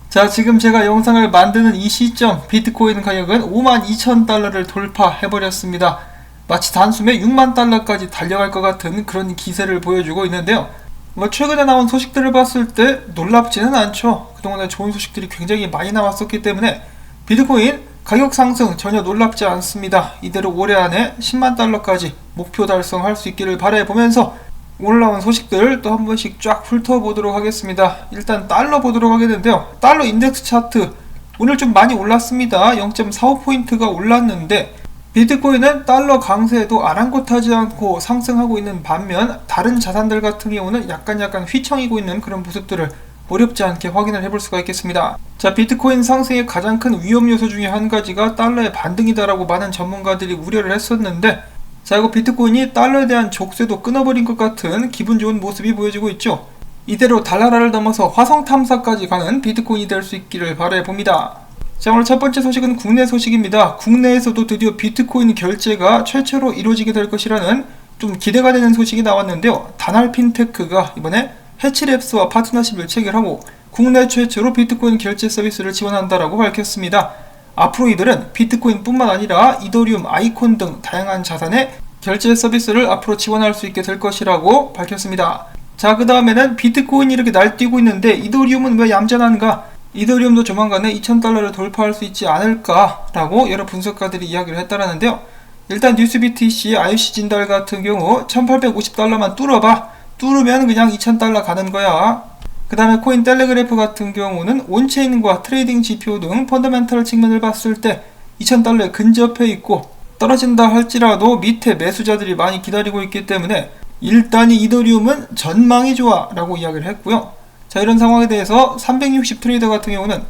자, 지금 제가 영상을 만드는 이 시점 비트코인 가격은 52,000달러를 돌파해버렸습니다. 마치 단숨에 6만 달러까지 달려갈 것 같은 그런 기세를 보여주고 있는데요. 최근에 나온 소식들을 봤을 때 놀랍지는 않죠. 그동안에 좋은 소식들이 굉장히 많이 나왔었기 때문에 비트코인 가격 상승 전혀 놀랍지 않습니다. 이대로 올해 안에 10만 달러까지 목표 달성할 수 있기를 바라보면서 올라온 소식들 또 한 번씩 쫙 훑어보도록 하겠습니다. 일단 달러 보도록 하겠는데요. 달러 인덱스 차트 오늘 좀 많이 올랐습니다. 0.45포인트가 올랐는데 비트코인은 달러 강세에도 아랑곳하지 않고 상승하고 있는 반면 다른 자산들 같은 경우는 약간 휘청이고 있는 그런 모습들을 어렵지 않게 확인을 해볼 수가 있겠습니다. 자, 비트코인 상승의 가장 큰 위험 요소 중에 한 가지가 달러의 반등이다라고 많은 전문가들이 우려를 했었는데, 자, 이거 비트코인이 달러에 대한 족쇄도 끊어버린 것 같은 기분 좋은 모습이 보여지고 있죠. 이대로 달나라를 넘어서 화성 탐사까지 가는 비트코인이 될 수 있기를 바라봅니다. 자, 오늘 첫 번째 소식은 국내 소식입니다. 국내에서도 드디어 비트코인 결제가 최초로 이루어지게 될 것이라는 좀 기대가 되는 소식이 나왔는데요. 다날 핀테크가 이번에 해치랩스와 파트너십을 체결하고 국내 최초로 비트코인 결제 서비스를 지원한다라고 밝혔습니다. 앞으로 이들은 비트코인 뿐만 아니라 이더리움, 아이콘 등 다양한 자산의 결제 서비스를 앞으로 지원할 수 있게 될 것이라고 밝혔습니다. 자, 그 다음에는 비트코인이 이렇게 날뛰고 있는데 이더리움은 왜 얌전한가? 이더리움도 조만간에 2,000달러를 돌파할 수 있지 않을까? 라고 여러 분석가들이 이야기를 했다라는데요. 일단 뉴스BTC의 IOC 진달 같은 경우 1,850달러만 뚫어봐. 뚫으면 그냥 2,000달러 가는 거야. 그 다음에 코인 텔레그래프 같은 경우는 온체인과 트레이딩 지표 등 펀더멘털 측면을 봤을 때 2,000달러에 근접해 있고 떨어진다 할지라도 밑에 매수자들이 많이 기다리고 있기 때문에 일단 이 이더리움은 전망이 좋아 라고 이야기를 했고요. 자, 이런 상황에 대해서 360 트레이더 같은 경우는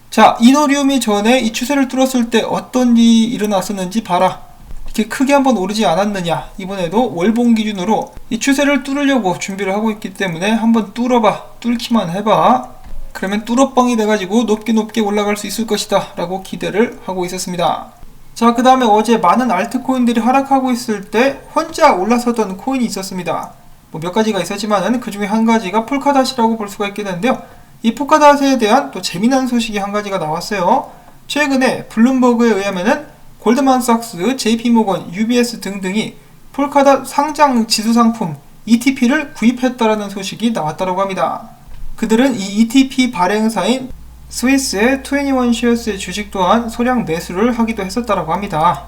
자, 이더리움이 전에 이 추세를 뚫었을 때 어떤 일이 일어났었는지 봐라. 이렇게 크게 한번 오르지 않았느냐. 이번에도 월봉 기준으로 이 추세를 뚫으려고 준비를 하고 있기 때문에 한번 뚫어봐. 뚫기만 해봐. 그러면 뚫어뻥이 돼가지고 높게 올라갈 수 있을 것이다 라고 기대를 하고 있었습니다. 자, 그 다음에 어제 많은 알트코인들이 하락하고 있을 때 혼자 올라섰던 코인이 있었습니다. 몇 가지가 있었지만은 그 중에 한 가지가 폴카닷이라고 볼 수가 있겠는데요. 이 폴카닷에 대한 또 재미난 소식이 한 가지가 나왔어요. 최근에 블룸버그에 의하면은 골드만삭스, JP모건, UBS 등등이 폴카닷 상장 지수 상품 ETP를 구입했다라는 소식이 나왔다고 합니다. 그들은 이 ETP 발행사인 스위스의 21쉐어스의 주식 또한 소량 매수를 하기도 했었다고 합니다.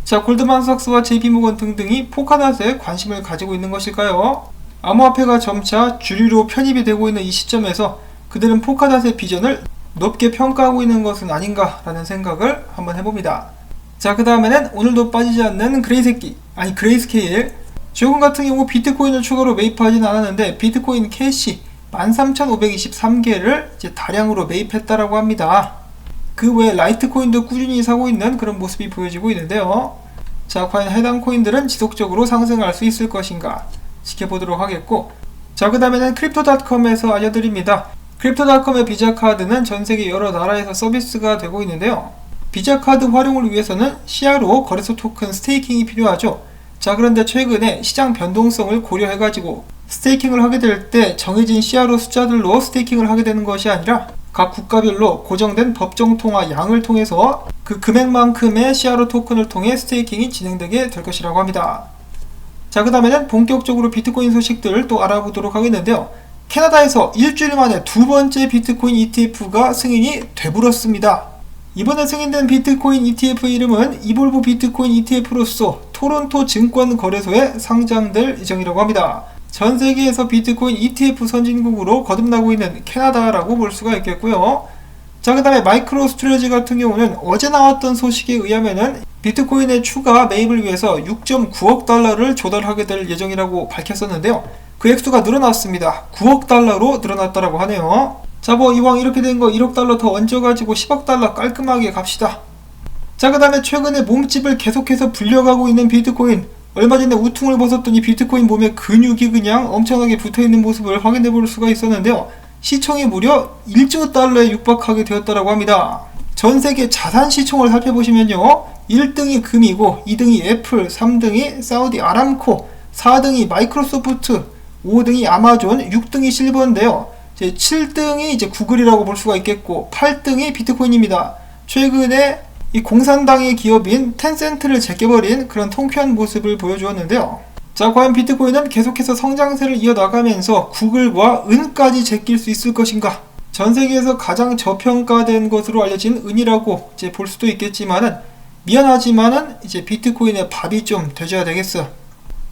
자, 골드만삭스와 JP모건 등등이 폴카닷에 관심을 가지고 있는 것일까요? 암호화폐가 점차 주류로 편입이 되고 있는 이 시점에서 그들은 폴카닷의 비전을 높게 평가하고 있는 것은 아닌가라는 생각을 한번 해봅니다. 자, 그 다음에는 오늘도 빠지지 않는 그레이스케일. 최근 같은 경우 비트코인을 추가로 매입하진 않았는데 비트코인 캐시 13,523개를 이제 다량으로 매입했다라고 합니다. 그 외에 라이트코인도 꾸준히 사고 있는 그런 모습이 보여지고 있는데요. 자, 과연 해당 코인들은 지속적으로 상승할 수 있을 것인가 지켜보도록 하겠고, 자, 그 다음에는 크립토닷컴에서 알려드립니다. 크립토닷컴의 비자카드는 전세계 여러 나라에서 서비스가 되고 있는데요. 비자카드 활용을 위해서는 시야로 거래소 토큰 스테이킹이 필요하죠. 자, 그런데 최근에 시장 변동성을 고려해가지고 스테이킹을 하게 될 때 정해진 시야로 숫자들로 스테이킹을 하게 되는 것이 아니라 각 국가별로 고정된 법정 통화 양을 통해서 그 금액만큼의 시야로 토큰을 통해 스테이킹이 진행되게 될 것이라고 합니다. 자, 그 다음에는 본격적으로 비트코인 소식들 또 알아보도록 하겠는데요. 캐나다에서 일주일 만에 두 번째 비트코인 ETF가 승인이 되버렸습니다. 이번에 승인된 비트코인 ETF 이름은 이볼브 비트코인 ETF로서 토론토 증권거래소에 상장될 예정이라고 합니다. 전 세계에서 비트코인 ETF 선진국으로 거듭나고 있는 캐나다라고 볼 수가 있겠고요. 자, 그 다음에 마이크로 스트레지 같은 경우는 어제 나왔던 소식에 의하면은 비트코인의 추가 매입을 위해서 6.9억 달러를 조달하게 될 예정이라고 밝혔었는데요. 그 액수가 늘어났습니다. 9억 달러로 늘어났다라고 하네요. 자, 이왕 이렇게 된 거 1억 달러 더 얹어가지고 10억 달러 깔끔하게 갑시다. 자, 그 다음에 최근에 몸집을 계속해서 불려가고 있는 비트코인. 얼마 전에 우퉁을 벗었더니 비트코인 몸에 근육이 그냥 엄청나게 붙어있는 모습을 확인해 볼 수가 있었는데요. 시총이 무려 1조 달러에 육박하게 되었다고 합니다. 전 세계 자산 시총을 살펴보시면요. 1등이 금이고 2등이 애플, 3등이 사우디 아람코, 4등이 마이크로소프트, 5등이 아마존, 6등이 실버인데요. 이제 7등이 이제 구글이라고 볼 수가 있겠고 8등이 비트코인입니다. 최근에 이 공산당의 기업인 텐센트를 제껴버린 그런 통쾌한 모습을 보여주었는데요. 자, 과연 비트코인은 계속해서 성장세를 이어나가면서 구글과 은까지 제낄 수 있을 것인가? 전 세계에서 가장 저평가된 것으로 알려진 은이라고 이제 볼 수도 있겠지만은 미안하지만은 이제 비트코인의 밥이 좀 돼줘야 되겠어.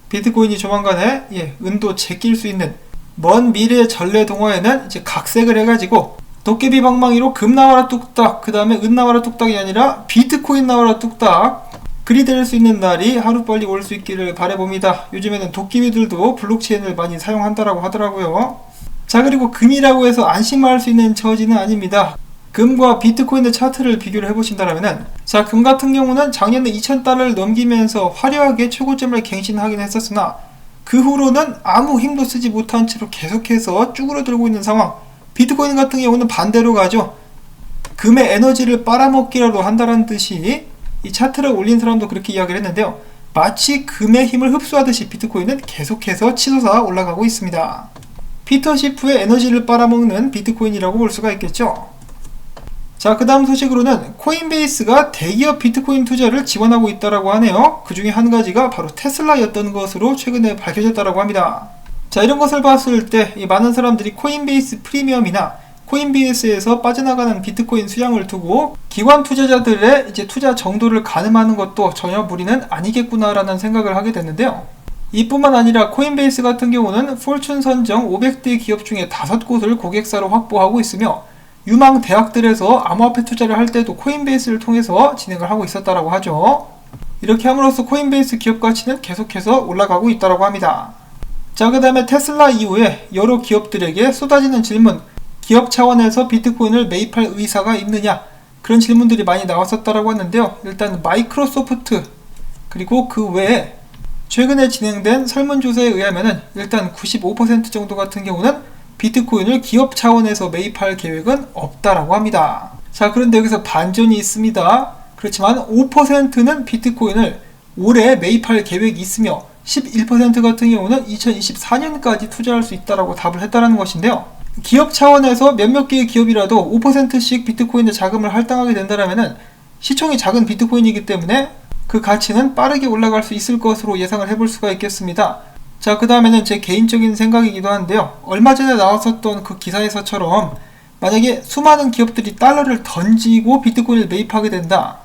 비트코인이 조만간에 은도 제낄 수 있는 먼 미래의 전래동화에는 이제 각색을 해가지고 도깨비 방망이로 금 나와라 뚝딱, 그 다음에 은 나와라 뚝딱이 아니라 비트코인 나와라 뚝딱, 그리 될 수 있는 날이 하루빨리 올 수 있기를 바라봅니다. 요즘에는 도깨비들도 블록체인을 많이 사용한다라고 하더라고요. 자, 그리고 금이라고 해서 안심할 수 있는 처지는 아닙니다. 금과 비트코인의 차트를 비교를 해보신다면은, 자, 금 같은 경우는 작년에 2000달러를 넘기면서 화려하게 최고점을 갱신하긴 했었으나 그 후로는 아무 힘도 쓰지 못한 채로 계속해서 쭈그러들고 있는 상황. 비트코인 같은 경우는 반대로 가죠. 금의 에너지를 빨아먹기라도 한다는 듯이 이 차트를 올린 사람도 그렇게 이야기를 했는데요. 마치 금의 힘을 흡수하듯이 비트코인은 계속해서 치솟아 올라가고 있습니다. 피터 시프의 에너지를 빨아먹는 비트코인이라고 볼 수가 있겠죠. 자, 그 다음 소식으로는 코인베이스가 대기업 비트코인 투자를 지원하고 있다라고 하네요. 그 중에 한 가지가 바로 테슬라였던 것으로 최근에 밝혀졌다라고 합니다. 자, 이런 것을 봤을 때 많은 사람들이 코인베이스 프리미엄이나 코인베이스에서 빠져나가는 비트코인 수량을 두고 기관 투자자들의 이제 투자 정도를 가늠하는 것도 전혀 무리는 아니겠구나라는 생각을 하게 됐는데요. 이뿐만 아니라 코인베이스 같은 경우는 포춘 선정 500대 기업 중에 5곳을 고객사로 확보하고 있으며 유망 대학들에서 암호화폐 투자를 할 때도 코인베이스를 통해서 진행을 하고 있었다라고 하죠. 이렇게 함으로써 코인베이스 기업 가치는 계속해서 올라가고 있다라고 합니다. 자, 그 다음에 테슬라 이후에 여러 기업들에게 쏟아지는 질문, 기업 차원에서 비트코인을 매입할 의사가 있느냐, 그런 질문들이 많이 나왔었다라고 하는데요. 일단 마이크로소프트 그리고 그 외에 최근에 진행된 설문조사에 의하면은 일단 95% 정도 같은 경우는 비트코인을 기업 차원에서 매입할 계획은 없다라고 합니다. 자, 그런데 여기서 반전이 있습니다. 그렇지만 5%는 비트코인을 올해 매입할 계획이 있으며 11% 같은 경우는 2024년까지 투자할 수 있다라고 답을 했다는 것인데요. 기업 차원에서 몇몇 개의 기업이라도 5%씩 비트코인에 자금을 할당하게 된다면 시총이 작은 비트코인이기 때문에 그 가치는 빠르게 올라갈 수 있을 것으로 예상을 해볼 수가 있겠습니다. 자, 그 다음에는 제 개인적인 생각이기도 한데요. 얼마 전에 나왔었던 그 기사에서처럼 만약에 수많은 기업들이 달러를 던지고 비트코인을 매입하게 된다.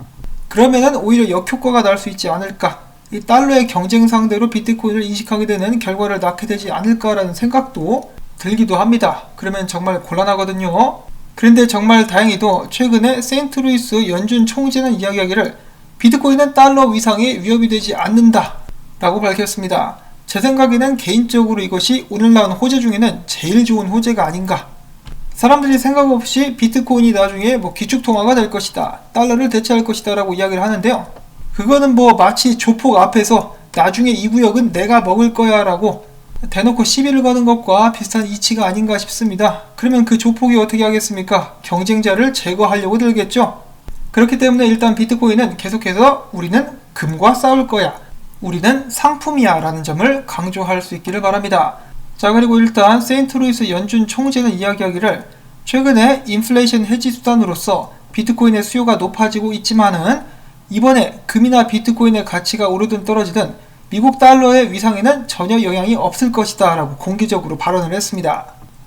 그러면은 오히려 역효과가 날 수 있지 않을까. 이 달러의 경쟁 상대로 비트코인을 인식하게 되는 결과를 낳게 되지 않을까라는 생각도 들기도 합니다. 그러면 정말 곤란하거든요. 그런데 정말 다행히도 최근에 세인트루이스 연준 총재는 이야기하기를 비트코인은 달러 위상에 위협이 되지 않는다 라고 밝혔습니다. 제 생각에는 개인적으로 이것이 오늘 나온 호재 중에는 제일 좋은 호재가 아닌가. 사람들이 생각 없이 비트코인이 나중에 기축통화가 될 것이다, 달러를 대체할 것이다 라고 이야기를 하는데요. 그거는 마치 조폭 앞에서 나중에 이 구역은 내가 먹을 거야 라고 대놓고 시비를 거는 것과 비슷한 이치가 아닌가 싶습니다. 그러면 그 조폭이 어떻게 하겠습니까? 경쟁자를 제거하려고 들겠죠. 그렇기 때문에 일단 비트코인은 계속해서 우리는 금과 싸울 거야, 우리는 상품이야 라는 점을 강조할 수 있기를 바랍니다. 자, 그리고 일단 세인트루이스 연준 총재는 이야기하기를 최근에 인플레이션 해지 수단으로서 비트코인의 수요가 높아지고 있지만은 이번에 금이나 비트코인의 가치가 오르든 떨어지든 미국 달러의 위상에는 전혀 영향이 없을 것이다 라고 공개적으로 발언을 했습니다.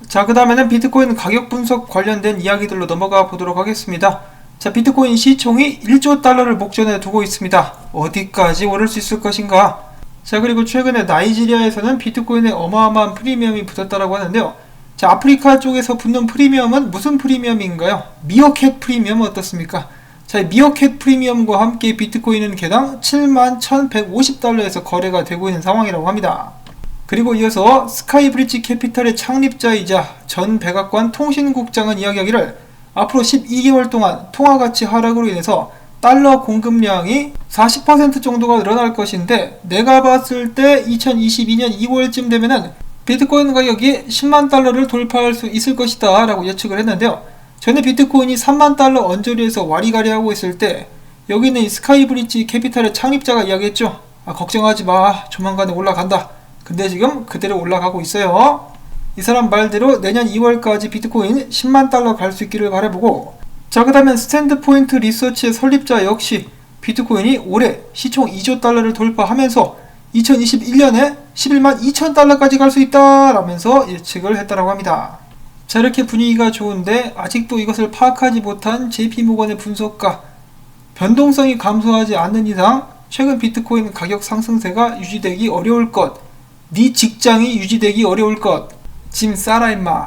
자, 그 다음에는 비트코인 가격 분석 관련된 이야기들로 넘어가 보도록 하겠습니다. 자, 비트코인 시총이 1조 달러를 목전에 두고 있습니다. 어디까지 오를 수 있을 것인가? 자, 그리고 최근에 나이지리아에서는 비트코인에 어마어마한 프리미엄이 붙었다고 하는데요. 자, 아프리카 쪽에서 붙는 프리미엄은 무슨 프리미엄인가요? 미어캣 프리미엄 어떻습니까? 자, 미어캣 프리미엄과 함께 비트코인은 개당 71,150달러에서 거래가 되고 있는 상황이라고 합니다. 그리고 이어서 스카이브리지 캐피탈의 창립자이자 전 백악관 통신국장은 이야기하기를 앞으로 12개월 동안 통화가치 하락으로 인해서 달러 공급량이 40% 정도가 늘어날 것인데, 내가 봤을 때 2022년 2월쯤 되면은 비트코인 가격이 10만 달러를 돌파할 수 있을 것이다 라고 예측을 했는데요. 전에 비트코인이 3만 달러 언저리에서 와리가리 하고 있을 때 여기는 이 스카이브리지 캐피탈의 창립자가 이야기했죠. 걱정하지 마, 조만간에 올라간다. 근데 지금 그대로 올라가고 있어요. 이 사람 말대로 내년 2월까지 비트코인 10만 달러 갈 수 있기를 바라보고, 자, 그 다음에 스탠드 포인트 리서치의 설립자 역시 비트코인이 올해 시총 2조 달러를 돌파하면서 2021년에 11만 2천 달러까지 갈 수 있다 라면서 예측을 했다라고 합니다. 자, 이렇게 분위기가 좋은데 아직도 이것을 파악하지 못한 JP모건의 분석가, 변동성이 감소하지 않는 이상 최근 비트코인 가격 상승세가 유지되기 어려울 것, 네 직장이 유지되기 어려울 것, 짐 싸라 임마.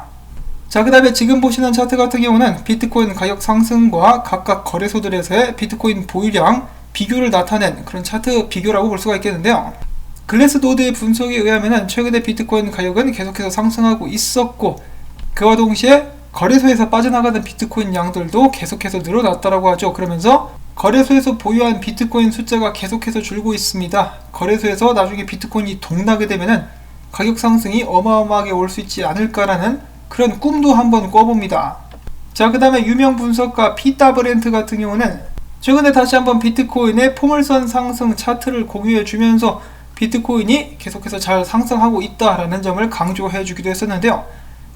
자, 그 다음에 지금 보시는 차트 같은 경우는 비트코인 가격 상승과 각각 거래소들에서의 비트코인 보유량 비교를 나타낸 그런 차트 비교라고 볼 수가 있겠는데요. 글래스노드의 분석에 의하면 최근에 비트코인 가격은 계속해서 상승하고 있었고, 그와 동시에 거래소에서 빠져나가는 비트코인 양들도 계속해서 늘어났다라고 하죠. 그러면서 거래소에서 보유한 비트코인 숫자가 계속해서 줄고 있습니다. 거래소에서 나중에 비트코인이 동나게 되면은 가격 상승이 어마어마하게 올 수 있지 않을까라는 그런 꿈도 한번 꿔봅니다. 자, 그 다음에 유명 분석가 피터 브렌트 같은 경우는 최근에 다시 한번 비트코인의 포물선 상승 차트를 공유해 주면서 비트코인이 계속해서 잘 상승하고 있다라는 점을 강조해 주기도 했었는데요.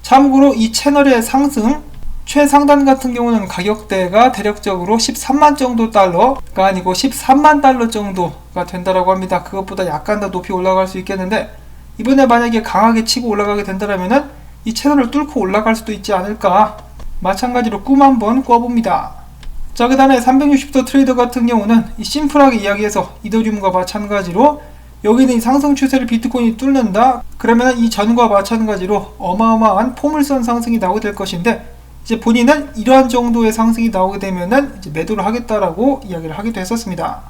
참고로 이 채널의 상승 최상단 같은 경우는 가격대가 대략적으로 13만 정도 달러가 아니고 13만 달러 정도가 된다라고 합니다. 그것보다 약간 더 높이 올라갈 수 있겠는데, 이번에 만약에 강하게 치고 올라가게 된다면은 이 채널을 뚫고 올라갈 수도 있지 않을까, 마찬가지로 꿈 한번 꿔봅니다. 자, 그 다음에 360도 트레이더 같은 경우는 이 심플하게 이야기해서 이더리움과 마찬가지로 여기는 이 상승 추세를 비트코인이 뚫는다, 그러면 이 전과 마찬가지로 어마어마한 포물선 상승이 나오게 될 것인데, 이제 본인은 이러한 정도의 상승이 나오게 되면은 이제 매도를 하겠다라고 이야기를 하기도 했었습니다.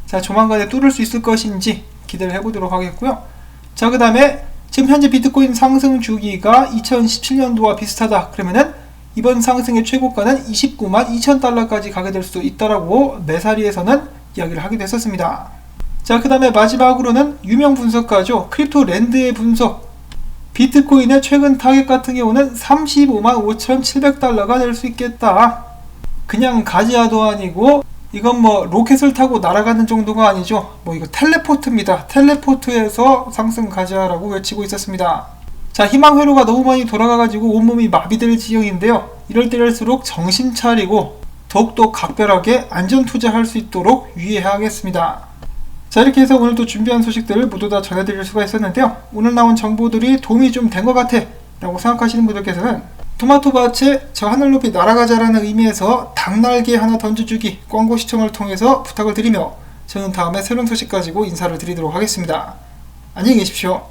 자, 조만간에 뚫을 수 있을 것인지 기대를 해보도록 하겠고요. 자, 그 다음에 지금 현재 비트코인 상승 주기가 2017년도와 비슷하다, 그러면은 이번 상승의 최고가는 29만 2천 달러까지 가게 될 수도 있다라고 매사리에서는 이야기를 하기도 했었습니다. 자, 그 다음에 마지막으로는 유명 분석가죠. 크립토랜드의 분석. 비트코인의 최근 타겟 같은 경우는 35만 5,700달러가 될 수 있겠다. 그냥 가지아도 아니고 이건 뭐 로켓을 타고 날아가는 정도가 아니죠. 뭐 이거 텔레포트입니다. 텔레포트에서 상승 가지아라고 외치고 있었습니다. 자, 희망회로가 너무 많이 돌아가가지고 온몸이 마비될 지경인데요. 이럴 때일수록 정신 차리고 더욱더 각별하게 안전 투자할 수 있도록 유의해야겠습니다. 자, 이렇게 해서 오늘 또 준비한 소식들을 모두 다 전해드릴 수가 있었는데요. 오늘 나온 정보들이 도움이 좀 된 것 같아 라고 생각하시는 분들께서는 토마토밭에 저 하늘 높이 날아가자라는 의미에서 닭날개 하나 던져주기 광고 시청을 통해서 부탁을 드리며, 저는 다음에 새로운 소식 가지고 인사를 드리도록 하겠습니다. 안녕히 계십시오.